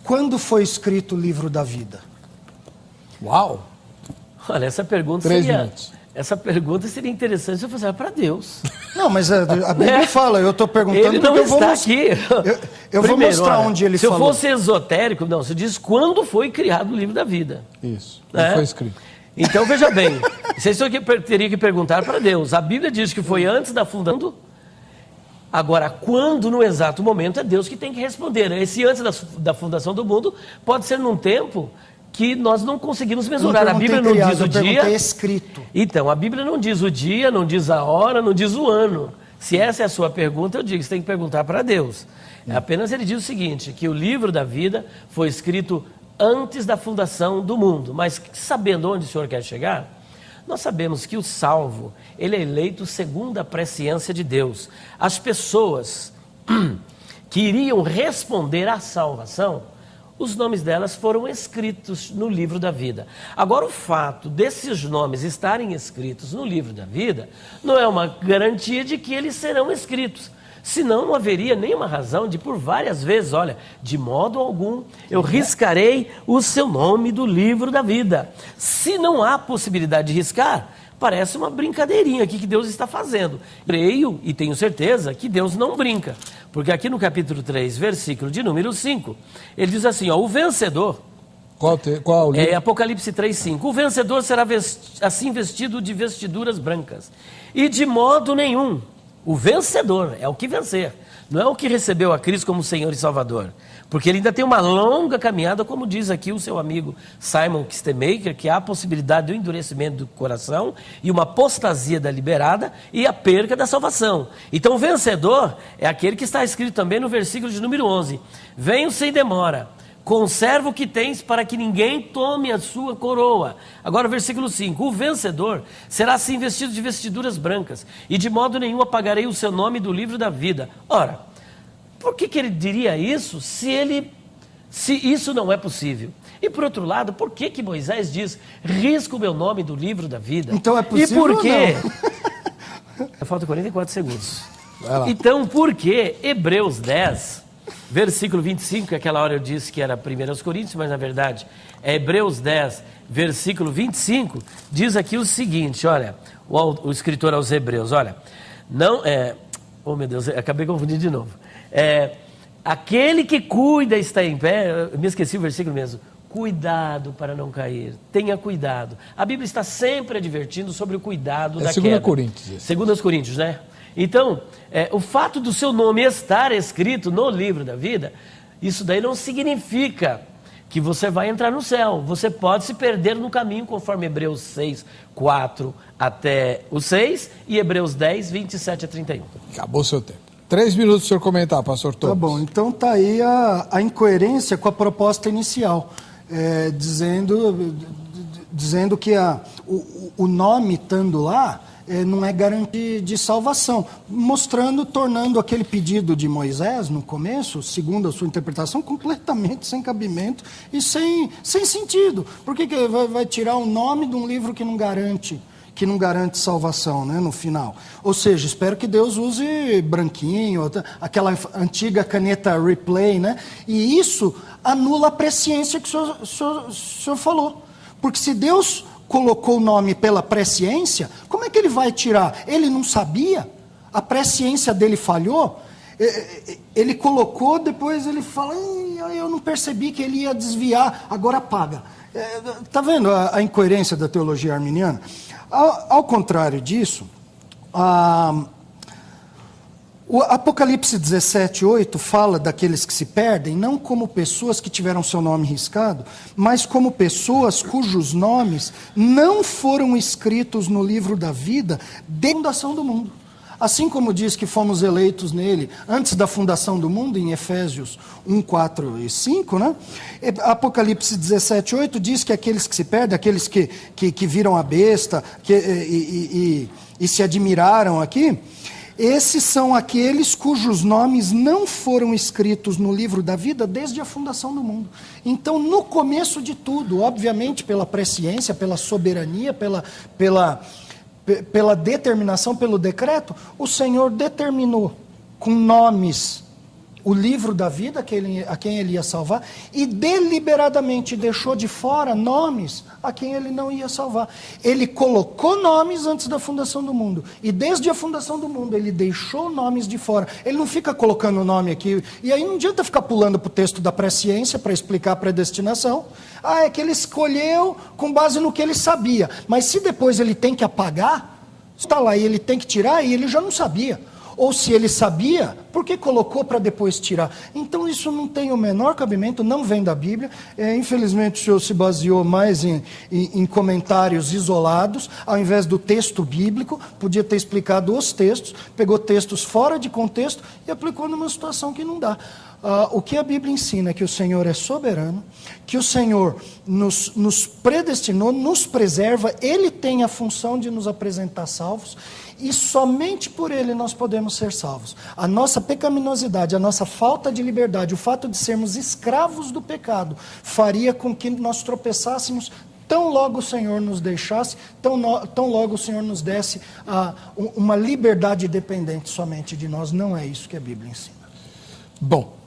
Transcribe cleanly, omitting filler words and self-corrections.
Quando foi escrito o livro da vida? Uau! Olha, essa pergunta 3 minutos. Essa pergunta seria interessante se eu fazer para Deus. Não, mas a Bíblia fala, eu estou perguntando Ele não porque eu vou está mostrar. aqui. Eu vou mostrar onde ele falou. Se eu fosse esotérico, não, você diz quando foi criado o livro da vida. Isso, não foi escrito. Então, veja bem, vocês teriam que perguntar para Deus. A Bíblia diz que foi antes da fundação. Agora, quando no exato momento é Deus que tem que responder. Esse antes da fundação do mundo pode ser num tempo que nós não conseguimos mensurar. A Bíblia não diz o dia. Escrito. Então, a Bíblia não diz o dia, não diz a hora, não diz o ano. Se essa é a sua pergunta, eu digo, você tem que perguntar para Deus. Apenas ele diz o seguinte, que o livro da vida foi escrito antes da fundação do mundo. Mas sabendo onde o Senhor quer chegar, nós sabemos que o salvo, ele é eleito segundo a presciência de Deus. As pessoas que iriam responder à salvação, os nomes delas foram escritos no livro da vida. Agora, o fato desses nomes estarem escritos no livro da vida não é uma garantia de que eles serão escritos. Senão, não haveria nenhuma razão de, por várias vezes, olha, de modo algum, eu riscarei o seu nome do livro da vida. Se não há possibilidade de riscar, parece uma brincadeirinha aqui que Deus está fazendo. Creio e tenho certeza que Deus não brinca. Porque aqui no capítulo 3, versículo de número 5, ele diz assim, ó, o vencedor... Qual livro? Apocalipse 3:5. O vencedor será assim vestido de vestiduras brancas. E de modo nenhum, o vencedor é o que vencer. Não é o que recebeu a Cristo como Senhor e Salvador. Porque ele ainda tem uma longa caminhada, como diz aqui o seu amigo Simon Kistemaker, que há a possibilidade do endurecimento do coração e uma apostasia da liberada e a perca da salvação. Então o vencedor é aquele que está escrito também no versículo de número 11. Venho sem demora, conserva o que tens para que ninguém tome a sua coroa. Agora o versículo 5. O vencedor será assim vestido de vestiduras brancas e de modo nenhum apagarei o seu nome do livro da vida. Ora, por que ele diria isso se isso não é possível? E por outro lado, por que Moisés diz, risca o meu nome do livro da vida? Então é possível. E por quê? Não? Falta 44 segundos. Então, por que Hebreus 10, versículo 25, que aquela hora eu disse que era 1 Coríntios, mas na verdade é Hebreus 10, versículo 25, diz aqui o seguinte, olha, o escritor aos Hebreus, olha, não é... Oh meu Deus, acabei confundindo de novo. Aquele que cuida está em pé, eu me esqueci o versículo mesmo, cuidado para não cair, tenha cuidado. A Bíblia está sempre advertindo sobre o cuidado da queda. 2 Coríntios. 2 Coríntios, né? Então, o fato do seu nome estar escrito no livro da vida, isso daí não significa que você vai entrar no céu. Você pode se perder no caminho, conforme Hebreus 6, 4 até o 6 e Hebreus 10, 27 a 31. Acabou o seu tempo. 3 minutos para o senhor comentar, pastor Thomas. Tá bom, então tá aí a incoerência com a proposta inicial, dizendo que o nome estando lá não é garantia de salvação, tornando aquele pedido de Moisés no começo, segundo a sua interpretação, completamente sem cabimento e sem sentido. Por que vai tirar o nome de um livro que não garante salvação, né, no final? Ou seja, espero que Deus use branquinho, aquela antiga caneta replay, né? E isso anula a presciência que o senhor falou. Porque se Deus colocou o nome pela presciência, como é que ele vai tirar? Ele não sabia? A presciência dele falhou? Ele colocou, depois ele fala, eu não percebi que ele ia desviar, agora apaga. Está vendo a incoerência da teologia arminiana? Ao contrário disso, o Apocalipse 17:8 fala daqueles que se perdem, não como pessoas que tiveram seu nome riscado, mas como pessoas cujos nomes não foram escritos no livro da vida desde a fundação do mundo. Assim como diz que fomos eleitos nele antes da fundação do mundo, em Efésios 1, 4 e 5, né? Apocalipse 17:8 diz que aqueles que se perdem, aqueles que viram a besta e se admiraram aqui, esses são aqueles cujos nomes não foram escritos no livro da vida desde a fundação do mundo. Então, no começo de tudo, obviamente pela presciência, pela soberania, pela determinação, pelo decreto, o Senhor determinou com nomes o livro da vida a quem ele ia salvar, e deliberadamente deixou de fora nomes a quem ele não ia salvar. Ele colocou nomes antes da fundação do mundo, e desde a fundação do mundo ele deixou nomes de fora. Ele não fica colocando o nome aqui, e aí não adianta ficar pulando para o texto da presciência para explicar a predestinação. É que ele escolheu com base no que ele sabia, mas se depois ele tem que apagar, está lá e ele tem que tirar, e ele já não sabia. Ou se ele sabia, por que colocou para depois tirar? Então isso não tem o menor cabimento, não vem da Bíblia. Infelizmente o senhor se baseou mais em comentários isolados, ao invés do texto bíblico. Podia ter explicado os textos, pegou textos fora de contexto e aplicou numa situação que não dá. O que a Bíblia ensina é que o Senhor é soberano, que o Senhor nos predestinou, nos preserva, Ele tem a função de nos apresentar salvos, e somente por Ele nós podemos ser salvos. A nossa pecaminosidade, a nossa falta de liberdade, o fato de sermos escravos do pecado, faria com que nós tropeçássemos tão logo o Senhor nos deixasse, tão logo o Senhor nos desse uma liberdade dependente somente de nós. Não é isso que a Bíblia ensina. Bom,